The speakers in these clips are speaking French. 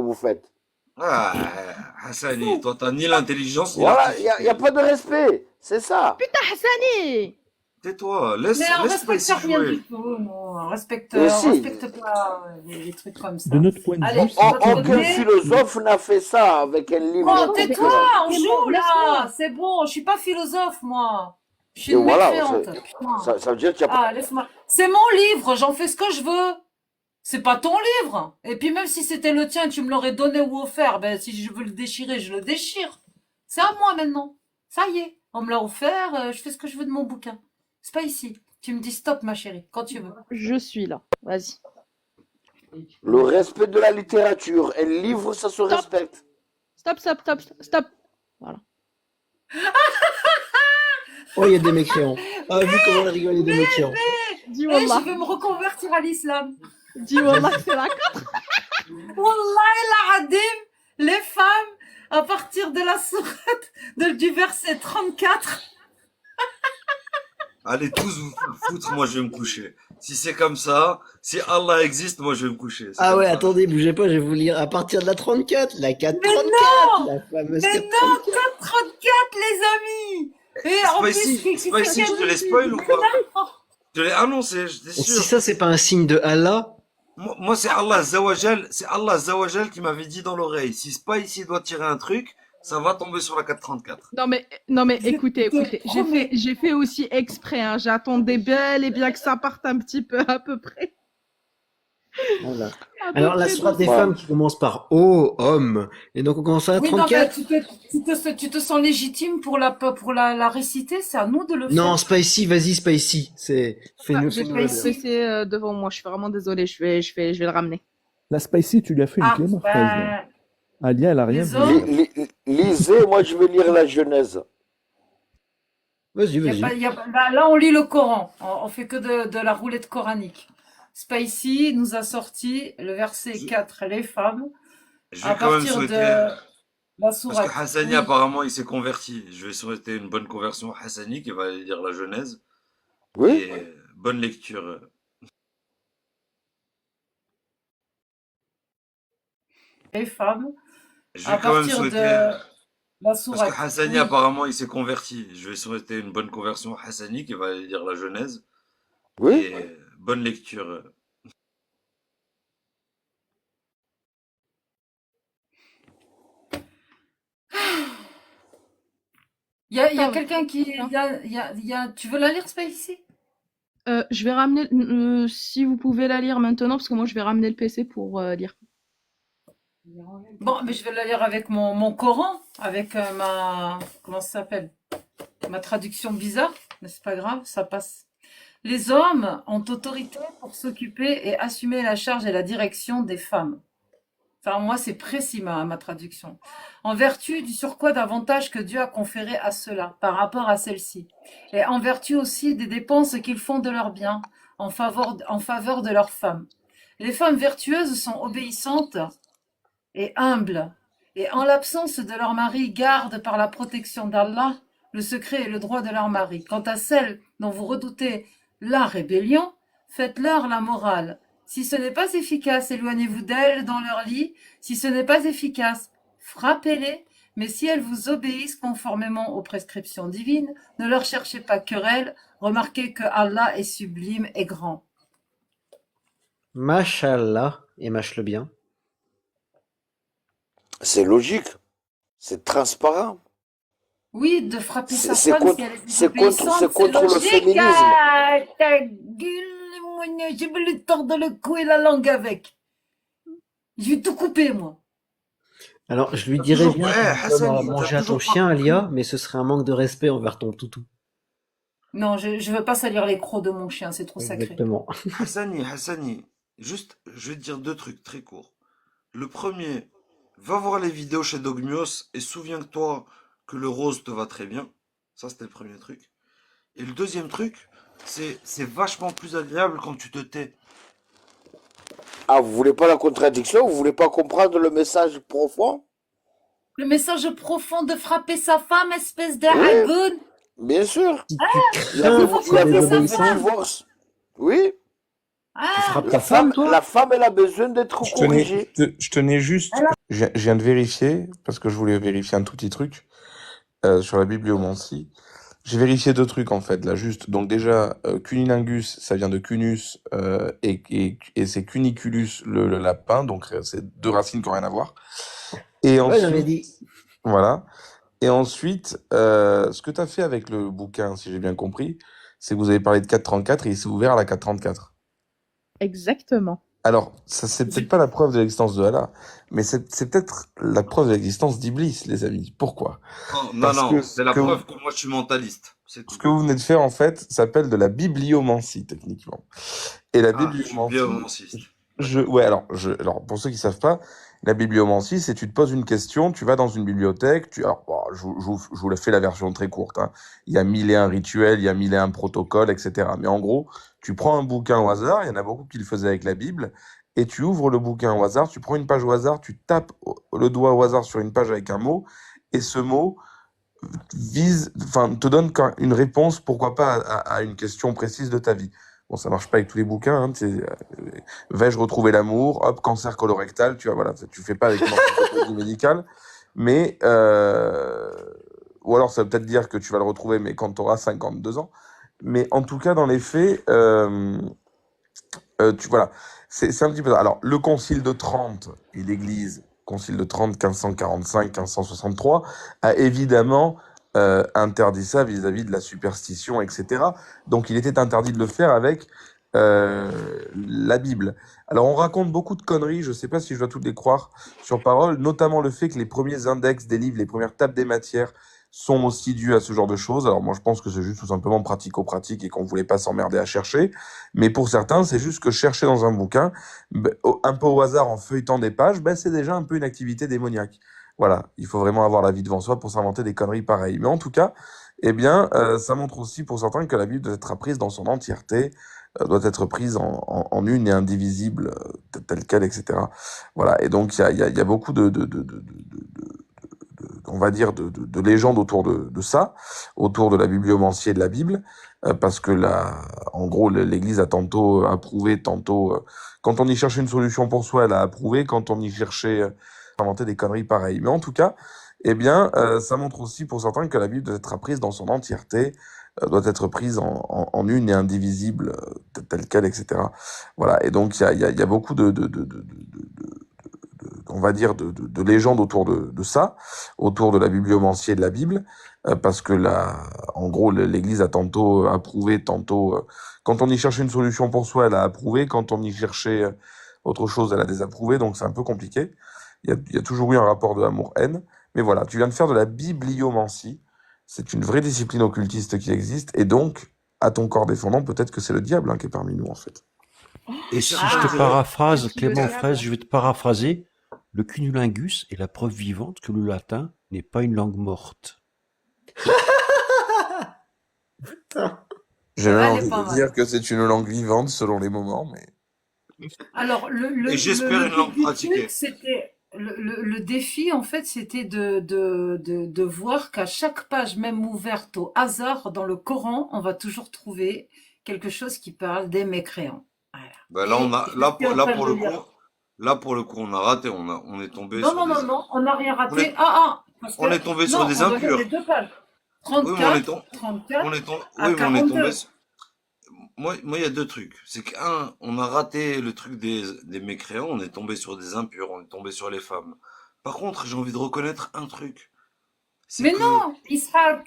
vous faites. Ah, Hassani, toi, t'as ni l'intelligence ni Voilà, il y a l'artificiel. pas de respect. C'est ça. Putain, Hassani! Tais-toi, Mais on laisse respecte Spicy rien du jouer. tout, nous. Et On si, respecte pas les trucs comme De ça. notre point de Allez, vue, de c'est l'autre très aucun bien. côté. philosophe n'a fait ça avec un livre Bon, Non, mais tais-toi, intellectuel. on laisse-moi, joue laisse-moi. là. C'est bon, je suis pas philosophe, moi. Je suis Et une voilà, mécréante. Putain. ça veut dire qu'il y a Ah, laisse-moi. C'est mon livre, j'en fais ce que je veux. C'est pas ton livre. Et puis même si c'était le tien, tu me l'aurais donné ou offert, ben si je veux le déchirer, je le déchire. C'est à moi maintenant. Ça y est, on me l'a offert, je fais ce que je veux de mon bouquin. C'est pas ici. Tu me dis stop, ma chérie, quand tu veux. Je suis là. Vas-y. le respect de la littérature. Un livre, ça se Stop. respecte. Stop, stop, stop, stop. Voilà. Oh, il y a des mécréants. Ah, vu comment on rigole, il y a des mécréants. Dis Eh, Wallah. je veux me reconvertir à l'islam. Dis Wallah, c'est la Wallah el Adim, les femmes, à partir de la sourate du verset 34. Allez tous vous foutre, moi je vais me coucher. Si c'est comme ça, si Allah existe, moi je vais me coucher. C'est Ah comme ouais, ça. attendez, bougez pas, je vais vous lire à partir de la 34, la 434, la fameuse Mais 434. non, 434, les amis. Et en plus, Spicy, je te les spoil ou pas? Je te l'ai annoncé, j'étais Si sûr. ça, c'est pas un signe de Allah, Moi c'est Allah Azawajal qui m'avait dit dans l'oreille, si Spicy doit tirer un truc, ça va tomber sur la 434. Non mais Je écoutez, te écoutez, promets. j'ai fait aussi exprès, hein. J'attendais bel et bien que ça parte un petit peu à peu près. voilà. À peu Alors, la près sourate des Ouais. femmes qui commence par ô homme, et donc on commence à la Oui, non, mais 34. tu te sens légitime pour la réciter, c'est à nous de le Non, faire. Spicy, vas-y, Spicy, fais-nous J'ai fais-nous pas l'honneur. laissé devant moi, je suis vraiment désolée, je vais le ramener. La Spicy, tu lui as fait une Ah, clément fraise. ben, Alia, elle a rien les vu. autres, Lisez, moi je vais lire la Genèse. Vas-y, vas-y. là, on lit le Coran. On fait que de la roulette coranique. Spicy nous a sorti le verset Je- 4, les femmes, Je à vais quand même partir de souhaiter, la parce que sourate. Hassani Oui. apparemment il s'est converti. Je vais souhaiter une bonne conversion à Hassani qui va aller lire la Genèse. Oui? Et bonne lecture. Les femmes, Je à vais quand même partir de souhaiter, la parce que sourate. Hassani Oui. apparemment il s'est converti. Je vais souhaiter une bonne conversion à Hassani qui va aller lire la Genèse. Oui? Et bonne lecture. Il y a Ça va. quelqu'un qui, tu veux la lire, Spicy? Je vais ramener, si vous pouvez la lire maintenant, parce que moi je vais ramener le PC pour lire. Bon, mais je vais la lire avec mon Coran, avec comment ça s'appelle? Ma traduction bizarre, mais c'est pas grave, ça passe. Les hommes ont autorité pour s'occuper et assumer la charge et la direction des femmes. Enfin, moi, c'est précis ma traduction. En vertu du surcroît d'avantages que Dieu a conféré à ceux-là, par rapport à celles-ci. Et en vertu aussi des dépenses qu'ils font de leurs biens, en faveur de leurs femmes. Les femmes vertueuses sont obéissantes et humbles, et en l'absence de leur mari, gardent par la protection d'Allah le secret et le droit de leur mari. Quant à celles dont vous redoutez la rébellion, faites-leur la morale. Si ce n'est pas efficace, éloignez-vous d'elles dans leur lit. Si ce n'est pas efficace, frappez-les. Mais si elles vous obéissent conformément aux prescriptions divines, ne leur cherchez pas querelle. Remarquez que Allah est sublime et grand. Mashallah, et mâche-le bien. C'est logique. C'est transparent. Oui, de frapper sa C'est femme contre, si elle est c'est désobéissante, contre, c'est c'est contre le logique. féminisme. Ah, ta gueule, moi, je vais lui tordre le cou et la langue avec. Je vais tout couper, moi. Alors, je lui T'as dirais toujours, bien eh, que tu donnes Hassani, à t'as manger à ton toujours pas chien, compris. Alia, mais ce serait un manque de respect envers ton toutou. Non, je veux pas salir les crocs de mon chien, c'est trop sacré. Exactement. Hassani, juste, je vais te dire deux trucs très courts. Le premier, va voir les vidéos chez Dogmios et souviens-toi que le rose te va très bien. Ça, c'était le premier truc. Et le deuxième truc, c'est vachement plus agréable quand tu te tais. Ah, vous voulez pas la contradiction? Vous voulez pas comprendre le message profond? Le message profond de frapper sa femme, espèce de Oui, hagoun. bien sûr. Si tu Il y crains avait, Faut il y la avait frapper sa beaucoup de désobéissance, femme. divorces. Oui, Tu Ah, frappes La ta femme, femme, toi? la femme, elle a besoin d'être corrigée. Je tenais juste, alors, je viens de vérifier, parce que je voulais vérifier un tout petit truc sur la bibliomancie. J'ai vérifié 2 trucs en fait, là juste. Donc déjà, cunilingus, ça vient de cunus, et c'est cuniculus le lapin, donc c'est 2 racines qui n'ont rien à voir. Et Ouais, j'avais ensuite, dit. voilà. Et ensuite, ce que tu as fait avec le bouquin, si j'ai bien compris, c'est que vous avez parlé de 434 et il s'est ouvert à la 434. Exactement. Alors, ça c'est peut-être pas la preuve de l'existence de Allah, mais c'est peut-être la preuve de l'existence d'Iblis, les amis. Pourquoi? Non, Parce que c'est la preuve que moi je suis mentaliste. C'est ce tout. que vous venez de faire, en fait, s'appelle de la bibliomancie, techniquement. Et la Ah, je suis bien bibliomancie, romanciste. ouais, alors, pour ceux qui savent pas, la bibliomancie, c'est tu te poses une question, tu vas dans une bibliothèque, alors, bon, je vous fais la version très courte, hein. Il y a 1001 rituels, il y a 1001 protocoles, etc. Mais en gros, tu prends un bouquin au hasard, il y en a beaucoup qui le faisaient avec la Bible, et tu ouvres le bouquin au hasard, tu prends une page au hasard, tu tapes le doigt au hasard sur une page avec un mot, et ce mot te donne une réponse, pourquoi pas, à une question précise de ta vie. Bon, ça marche pas avec tous les bouquins, hein, vais-je retrouver l'amour, hop, cancer colorectal, tu vois, voilà, tu fais pas avec une encyclopédie médicale, mais, ou alors ça veut peut-être dire que tu vas le retrouver, mais quand tu auras 52 ans. Mais en tout cas, dans les faits, voilà, c'est un petit peu ça. Alors, le Concile de Trente et l'Église, Concile de Trente, 1545, 1563, a évidemment interdit ça vis-à-vis de la superstition, etc. Donc, il était interdit de le faire avec la Bible. Alors, on raconte beaucoup de conneries, je ne sais pas si je dois toutes les croire sur parole, notamment le fait que les premiers index des livres, les premières tables des matières, sont aussi dues à ce genre de choses. Alors, moi, je pense que c'est juste tout simplement pratico-pratique et qu'on ne voulait pas s'emmerder à chercher. Mais pour certains, c'est juste que chercher dans un bouquin, un peu au hasard en feuilletant des pages, c'est déjà un peu une activité démoniaque. Voilà, il faut vraiment avoir la vie devant soi pour s'inventer des conneries pareilles. Mais en tout cas, eh bien, ça montre aussi pour certains que la Bible doit être apprise dans son entièreté, doit être prise en une et indivisible, telle qu'elle, etc. Voilà, et donc il y a beaucoup on va dire, de légendes autour de ça, autour de la bibliomancie et de la Bible, parce que en gros, l'Église a tantôt approuvé, tantôt, quand on y cherchait une solution pour soi, elle a approuvé, quand on y cherchait inventer des conneries pareilles. Mais en tout cas, eh bien, ça montre aussi pour certains que la Bible doit être apprise dans son entièreté, doit être prise en une et indivisible, telle qu'elle, etc. Voilà, et donc il y a beaucoup on va dire, de légendes autour de ça, autour de la bibliomancie et de la Bible, parce que en gros, l'Église a tantôt approuvé, tantôt, quand on y cherchait une solution pour soi, elle a approuvé, quand on y cherchait autre chose, elle a désapprouvé, donc c'est un peu compliqué. Il y a toujours eu un rapport de amour-haine, mais voilà, tu viens de faire de la bibliomancie, c'est une vraie discipline occultiste qui existe, et donc, à ton corps défendant, peut-être que c'est le diable qui est parmi nous, en fait. Et Si je certains te diraient, paraphrase, Merci, le Clément diable. Fraisse, je vais te paraphraser. Le cunnilingus est la preuve vivante que le latin n'est pas une langue morte. J'ai celle-là, même elle est envie pas de mal. dire que c'est une langue vivante selon les moments, mais... Alors, et j'espère le une langue but du pratiquée. truc, c'était le défi, en fait, c'était de voir qu'à chaque page, même ouverte au hasard dans le Coran, on va toujours trouver quelque chose qui parle des mécréants. Voilà. Ben là, Et je suis en train de lire. là pour le coup, on a raté. On est tombé Non, sur non, des, non, non, on n'a rien on est, raté. Ah, parce que, on est tombé sur non, des on doit lire les impurs. deux pages. Oui, mais 34, 34 à oui, mais on est tombé. 42. Moi, il y a 2 trucs. C'est qu'un, on a raté le truc des mécréants. On est tombé sur des impurs. On est tombé sur les femmes. Par contre, j'ai envie de reconnaître un truc. C'est Mais que, non, Israël,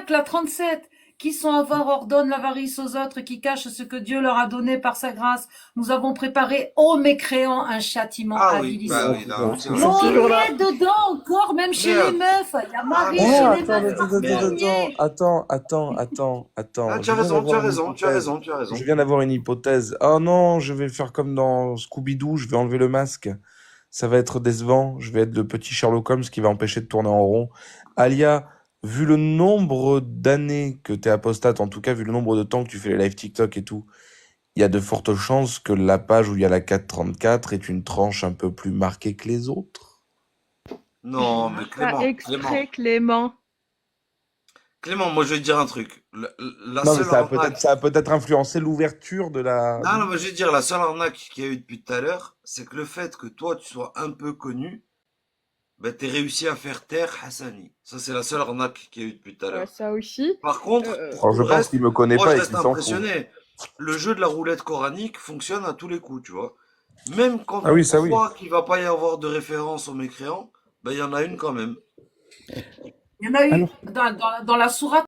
la 37, qui sont avares ordonnent l'avarice aux autres, qui cachent ce que Dieu leur a donné par sa grâce. Nous avons préparé aux mécréants un châtiment ah oui, bah avilissant. oui, là, c'est Ils vrai. sont On toujours là. est dedans encore, même chez les Merde. meufs. Il y a Ah Marie Oh, chez merde. les attends, meufs, attends, attends, premier. Ah, tu Je as viens raison, tu d'avoir as une raison, tu as hypothèse. raison, tu as Je raison. viens d'avoir une hypothèse. Oh non, je vais faire comme dans Scooby-Doo, je vais enlever le masque. Ça va être décevant. Je vais être le petit Sherlock Holmes qui va empêcher de tourner en rond. Alia, vu le nombre d'années que t'es apostate, en tout cas, vu le nombre de temps que tu fais les live TikTok et tout, il y a de fortes chances que la page où il y a la 434 est une tranche un peu plus marquée que les autres. Non, mais Pas Clément, exprès, Clément. Clément, moi je vais te dire un truc. La Non, mais seule arnaque. ça a peut-être influencé l'ouverture de la. Non, non, mais je vais te dire, la seule arnaque qu'il y a eu depuis tout à l'heure, c'est que le fait que toi tu sois un peu connu, ben t'es réussi à faire taire Hassani. Ça, c'est la seule arnaque qu'il y a eu depuis tout à Ouais, l'heure. ça aussi. Par contre, Alors, je tout le pense reste, qu'il me connaît moi pas je et reste qu'il s'en fout. impressionné. Le jeu de la roulette coranique fonctionne à tous les coups, tu vois. Même quand Ah on oui, ça oui. croit qu'il va pas y avoir de référence aux mécréants, ben il y en a une quand même. Il y en a eu Alors, dans la sourate.